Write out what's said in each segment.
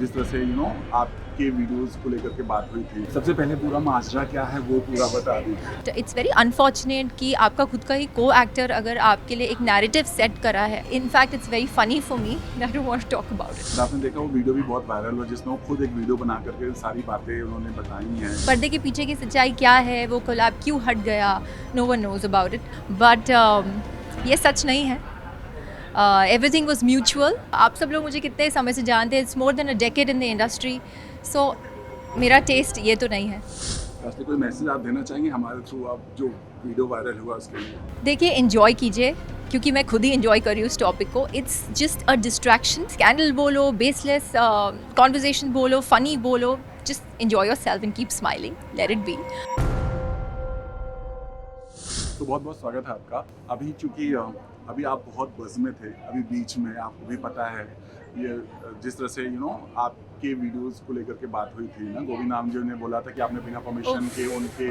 जिस तरह से आपके वीडियोस को लेकर के बात हुई थी, सबसे पहले पूरा माजरा क्या है वो पूरा बता दीजिए। इट्स वेरी अनफॉर्चुनेट कि आपका खुद का ही को एक्टर अगर आपके लिए एक नैरेटिव सेट करा है. In fact it's very funny for me. I don't want to talk about it. आपने देखा वो वीडियो भी बहुत वायरल हुआ जिसमें वो खुद एक वीडियो बना करके सारी बातें उन्होंने बताई हैं। पर्दे के पीछे की सच्चाई क्या है, वो कोलैब क्यों हट गया, no one knows about it. But ये सच नहीं है. Everything was mutual. आप सब लोग मुझे कितने समय से जानते हैं. It's more than a decade in the industry. So मेरा टेस्ट ये तो नहीं है. असली कोई मैसेज आप देना चाहेंगे हमारे थ्रू, आप जो वीडियो वायरल हुआ उसके लिए? देखिए, इन्जॉय कीजिए क्योंकि मैं खुद ही इन्जॉय कर रही हूँ इस टॉपिक को. It's just a distraction. Scandal बोलो, बेसलेस कॉन्वर्जेशन बोलो, फनी बोलो, just enjoy your self and keep smiling. Let it be. तो बहुत बहुत स्वागत है आपका. अभी चूंकि अभी आप बहुत बज़ में थे, अभी बीच में आपको भी पता है ये जिस तरह से आपके वीडियोस को लेकर के बात हुई थी ना, गोविंद नाम जी ने बोला था कि आपने बिना परमिशन के उनके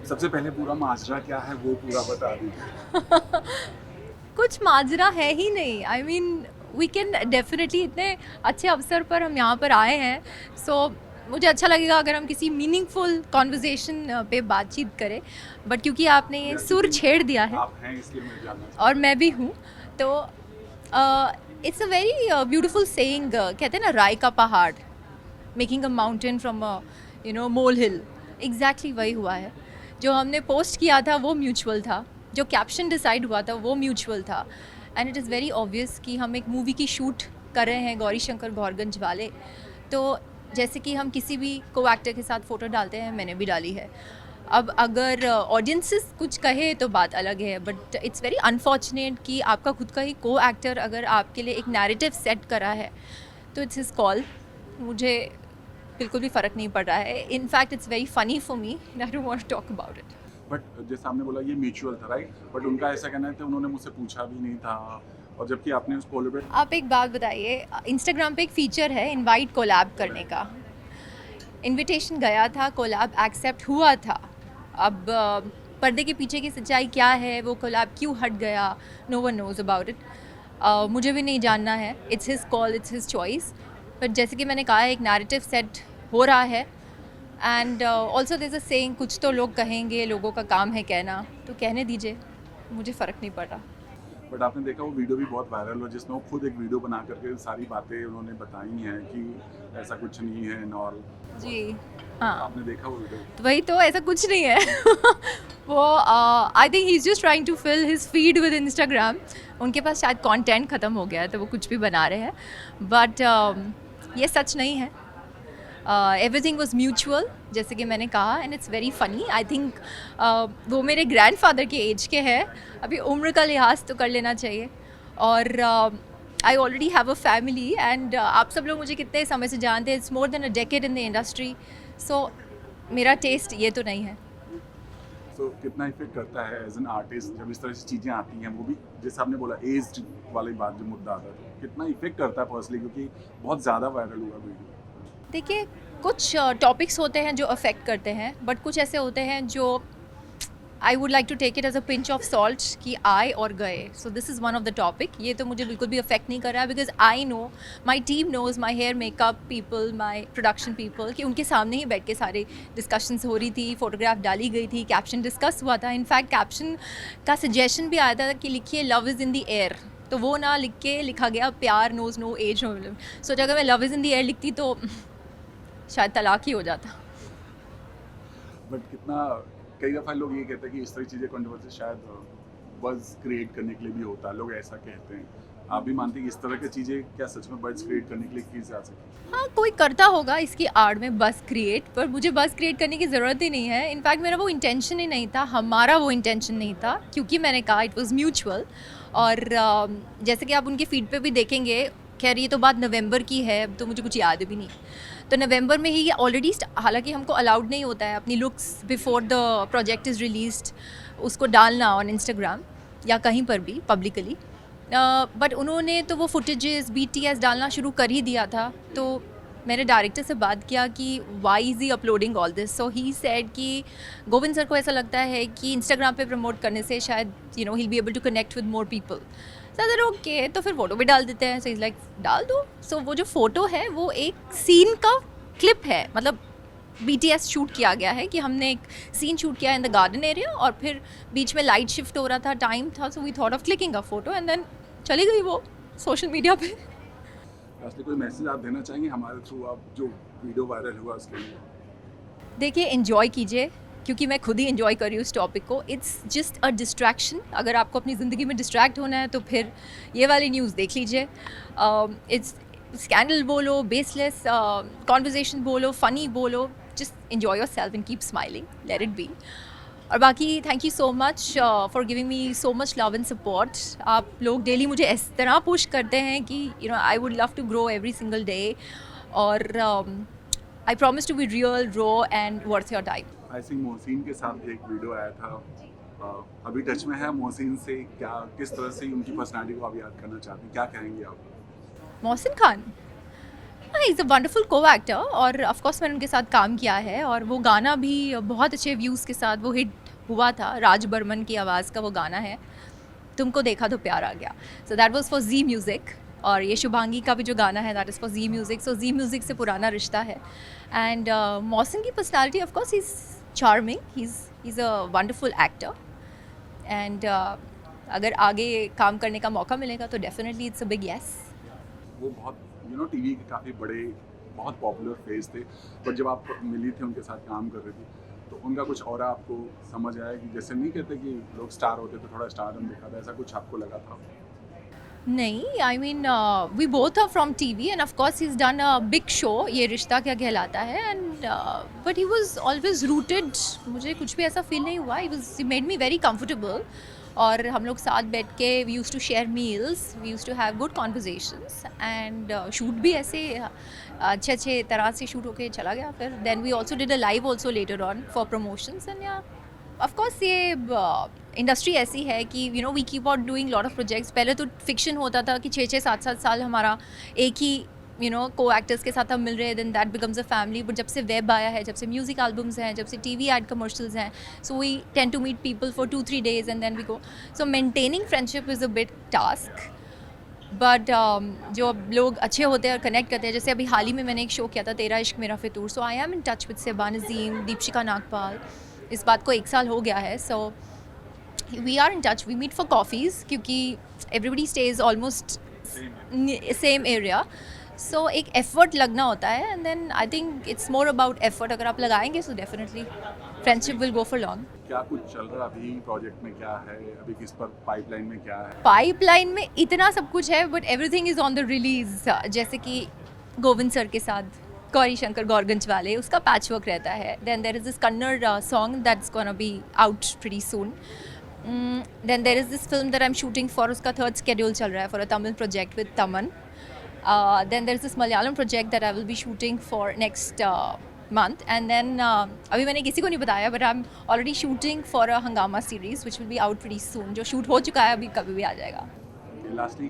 सबसे पहले पूरा माजरा क्या है वो पूरा बता दीजिए. कुछ माजरा है ही नहीं. I mean we can definitely, इतने अच्छे अवसर पर हम यहाँ पर आए हैं. सो मुझे अच्छा लगेगा अगर हम किसी मीनिंगफुल कॉन्वर्जेशन पे बातचीत करें. बट क्योंकि आपने ये सुर छेड़ दिया है आप हैं इसलिए मैं जानना चाहता और मैं भी हूँ, तो it's a very beautiful saying. कहते हैं ना, राय का पहाड़, making a mountain from mole hill. Exactly वही हुआ है. जो हमने पोस्ट किया था वो म्यूचुअल था. जो कैप्शन डिसाइड हुआ था वो म्यूचुअल था. And it is very obvious कि हम एक मूवी की शूट कर रहे हैं, गौरी शंकर गौरगंज वाले. तो जैसे कि हम किसी भी को एक्टर के साथ फ़ोटो डालते हैं, मैंने भी डाली है. अब अगर ऑडियंसेस कुछ कहे तो बात अलग है. बट इट्स वेरी अनफॉर्चुनेट कि आपका खुद का ही को एक्टर अगर आपके लिए एक नैरेटिव सेट करा है तो इट्स हिज कॉल. मुझे बिल्कुल भी फ़र्क नहीं पड़ रहा है. In fact it's very funny for me. I don't want to talk about it. But जैसे आपने बोला ये म्यूचुअल था, राइट? बट उनका ऐसा कहना है कि उन्होंने मुझसे पूछा भी नहीं था, और जबकि आपने उस कोलैबोरेट. आप एक बात बताइए, इंस्टाग्राम पे एक फ़ीचर है इनवाइट कोलैब करने का. इनविटेशन गया था, कोलैब एक्सेप्ट हुआ था. अब पर्दे के पीछे की सच्चाई क्या है, वो कोलैब क्यों हट गया, no one knows about it. मुझे भी नहीं जानना है. It's his call, it's his choice. But जैसे कि मैंने कहा, एक नैरेटिव सेट हो रहा है. And also there is a saying, कुछ तो लोग कहेंगे, लोगों का काम है कहना, तो कहने दीजिए, मुझे फ़र्क नहीं पड़ रहा. बट आपने देखा वो वीडियो भी बहुत वायरल हुआ जिसमें वो खुद एक वीडियो बना करके सारी बातें उन्होंने बताई हैं कि ऐसा कुछ नहीं है एंड ऑल. जी हाँ, आपने देखा वो वीडियो? तो वही तो, ऐसा कुछ नहीं है. वो I think he is just trying to fill his feed with Instagram. उनके पास शायद कंटेंट ख़त्म हो गया है तो वो कुछ भी बना रहे हैं. बट ये सच नहीं है. एवरीथिंग वॉज म्यूचुअल, जैसे कि मैंने कहा. And it's very funny. I think वो मेरे ग्रैंडफादर के एज के हैं. अभी उम्र का लिहाज तो कर लेना चाहिए. और I already have a family. And आप सब लोग मुझे कितने समय से जानते हैं. It's more than a decade in the industry. So मेरा टेस्ट ये तो नहीं है. तो कितना इफेक्ट करता है एज एन आर्टिस्ट जब इस तरह से चीज़ें आती हैं, वो भी जैसे आपने बोला एज्ड वाली बात जो मुद्दा आता है, तो कितना इफेक्ट करता है पर्सनली, क्योंकि बहुत ज़्यादा वायरल हुआ वीडियो. देखिए, कुछ टॉपिक्स होते हैं जो अफेक्ट करते हैं. बट कुछ ऐसे होते हैं जो I would like to take it as a pinch of salt कि आए और गए. So this is one of the topic. ये तो मुझे बिल्कुल भी अफेक्ट नहीं कर रहा है. Because I know, my team knows, my hair makeup people, my production people, कि उनके सामने ही बैठ के सारे डिस्कशंस हो रही थी, फोटोग्राफ डाली गई थी, कैप्शन डिस्कस हुआ था. इनफैक्ट कैप्शन का सजेशन भी आया था कि लिखिए love is in the air. तो वो ना लिख के लिखा गया प्यार नोज़ नो एज नो. सो अगर मैं love is in the air लिखती तो शायद तलाक ही हो जाता. बट कितना, कई दफ़ा लोग ये कहते हैं कि इस तरह की चीज़ें कंट्रोवर्सी शायद बज़ क्रिएट करने के लिए भी होता है, लोग ऐसा कहते हैं. आप भी मानते हैं कि इस तरह की चीज़ें क्या सच में बज़ क्रिएट करने के लिए की जा सकती? हाँ, कोई करता होगा इसकी आड़ में बस क्रिएट. पर मुझे बस क्रिएट करने की ज़रूरत ही नहीं है. इनफैक्ट मेरा वो इंटेंशन ही नहीं था, हमारा वो इंटेंशन नहीं था. क्योंकि मैंने कहा इट वाज म्यूचुअल. और जैसे कि आप उनके फीड पे भी देखेंगे, खैर ये तो बात नवंबर की है, तो मुझे कुछ याद भी नहीं. तो नवंबर में ही ऑलरेडी, हालांकि हमको अलाउड नहीं होता है अपनी looks before the project is released उसको डालना ऑन इंस्टाग्राम या कहीं पर भी पब्लिकली. बट उन्होंने तो वो फुटेजेस BTS डालना शुरू कर ही दिया था. तो मैंने डायरेक्टर से बात किया कि why is he uploading all this. So he said कि गोविंद सर को ऐसा लगता है कि इंस्टाग्राम पे प्रमोट करने से शायद he'll be able to connect with more people. Sir okay तो फिर फ़ोटो भी डाल देते हैं, सो इज़ लाइक डाल दो। सो वो जो फ़ोटो है वो एक सीन का क्लिप है, मतलब BTS शूट किया गया है कि हमने एक सीन शूट किया इन द गार्डन एरिया और फिर बीच में लाइट शिफ्ट हो रहा था, टाइम था, so we thought of clicking a photo and then चली गई वो सोशल मीडिया पे। असली कोई मैसेज आप देना चाहेंगे हमारे थ्रू, आप जो वीडियो वायरल हुआ उसके लिए? देखिए एंजॉय कीजिए, क्योंकि मैं खुद ही एंजॉय कर रही हूँ इस टॉपिक को। It's just a distraction. अगर आपको अपनी ज़िंदगी में डिस्ट्रैक्ट होना है तो फिर ये वाली न्यूज़ देख लीजिए। इट्स स्कैंडल बोलो, बेसलेस कॉन्वर्जेशन बोलो, फ़नी बोलो, just enjoy your self and keep smiling, let it be. और बाकी thank you so much for giving me so much love and support. आप लोग डेली मुझे इस तरह पुश करते हैं कि you know I would love to grow every single day, और I promise to be real, raw and worth your time. I think Mohsin के साथ भी एक वीडियो आया था, अभी टच में है मोहसिन से? क्या किस तरह से उनकी पर्सनालिटी को आप याद करना चाहते हैं, क्या कहेंगे आप? Mohsin Khan is a wonderful को एक्टर, और ऑफ कोर्स मैंने उनके साथ काम किया है, और वो गाना भी बहुत अच्छे व्यूज़ के साथ वो हिट हुआ था। राज बर्मन की आवाज़ का वो गाना है, तुमको देखा तो प्यार आ गया। So that was for Zee music. और ये शुभांगी का भी जो गाना है that is for Zee music. So Zee music से पुराना रिश्ता है। एंड मोहसिन की personality of course is charming, he is a wonderful actor, and अगर आगे काम करने का मौका मिलेगा तो definitely it's a big yes. वो बहुत टीवी के काफ़ी बड़े, बहुत पॉपुलर फेस थे, बट जब आप मिली थी उनके साथ काम कर रही थी तो उनका कुछ और आपको समझ आया कि जैसे नहीं कहते कि लोग स्टार होते तो थोड़ा स्टारडम दिखा था, ऐसा कुछ आपको लगा था? नहीं, I mean we both are from TV and of course he is done a big show, Yeh Rishta Kya Kehlata Hai, and but he was always rooted. मुझे कुछ भी ऐसा फील नहीं हुआ। He made me very comfortable, और हम लोग साथ बैठ के we use to share meals, we use to have good conversations, and shoot भी ऐसे अच्छे तरह से शूट होके चला गया। फिर then we also did a live also later on for promotions, and yeah of course ये इंडस्ट्री ऐसी है कि you know we keep on doing lot of projects. पहले तो फिक्शन होता था कि 6-7 साल हमारा एक ही यू नो को एक्टर्स के साथ हम मिल रहे हैं, then that becomes a family. But जब से वेब आया है, जब से म्यूजिक एल्बम्स हैं, जब से टीवी एड कमर्शियल्स हैं, so we tend to meet people for 2-3 days and then we go. So maintaining friendship is a big task, but जो लोग अच्छे होते हैं और कनेक्ट करते हैं, जैसे अभी हाल ही में मैंने एक शो किया था तेरा इश्क मेरा फितूर, so I am in touch with Seba Nazim, Deepshikha Nagpal. इस बात को 1 साल हो गया है, so we are in touch, we meet for coffees, क्योंकि everybody stays almost same area. So एक एफर्ट लगना होता है, and then I think it's more about effort. अगर आप लगाएंगे so definitely friendship will go for long. क्या कुछ चल रहा है अभी प्रोजेक्ट में, क्या है अभी, किस पर पाइपलाइन में क्या है? पाइपलाइन में इतना सब कुछ है, but everything is on the release. जैसे कि गोविंद सर के साथ गौरी शंकर गौरगंज वाले, उसका पैच वर्क रहता है। Then there is this Kannada song that's gonna be out pretty soon. Then there is this film that I am shooting for, उसका 3rd स्केड्यूल चल रहा है for a Tamil project with Thaman. Then there's this Malayalam project that I will be shooting for next month, and then अभी मैंने किसी को नहीं बताया, but I'm already shooting for a Hangama series which will be out pretty soon, जो shoot हो चुका है, अभी कभी भी आ जाएगा। लास्टली,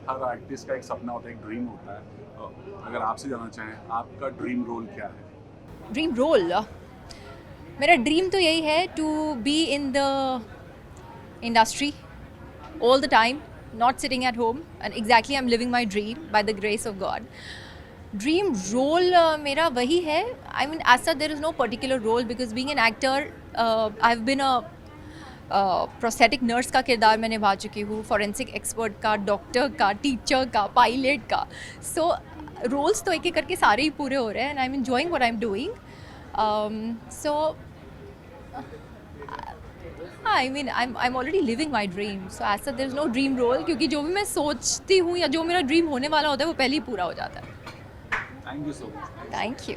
हर आर्टिस्ट का एक सपना होता है, एक ड्रीम होता है। अगर आपसे जानना चाहें आपका ड्रीम रोल क्या है? ड्रीम रोल, मेरा ड्रीम तो यही है to be in the industry all the time, not sitting at home, and exactly I'm living my dream by the grace of God. Dream role मेरा वही है. I mean, as such there is no particular role, because being an actor, I've been a prosthetic nurse का किरदार मैं निभा चुकी हूँ, forensic expert का, डॉक्टर का, टीचर का, पायलट का. सो रोल्स तो एक एक करके सारे ही पूरे हो रहे हैं, and I am enjoying what I am doing. So I mean I am already living my dream. So as such there is no dream role, क्योंकि जो भी मैं सोचती हूँ या जो मेरा ड्रीम होने वाला होता है वो पहले ही पूरा हो जाता है. Thank you so much. Thank you.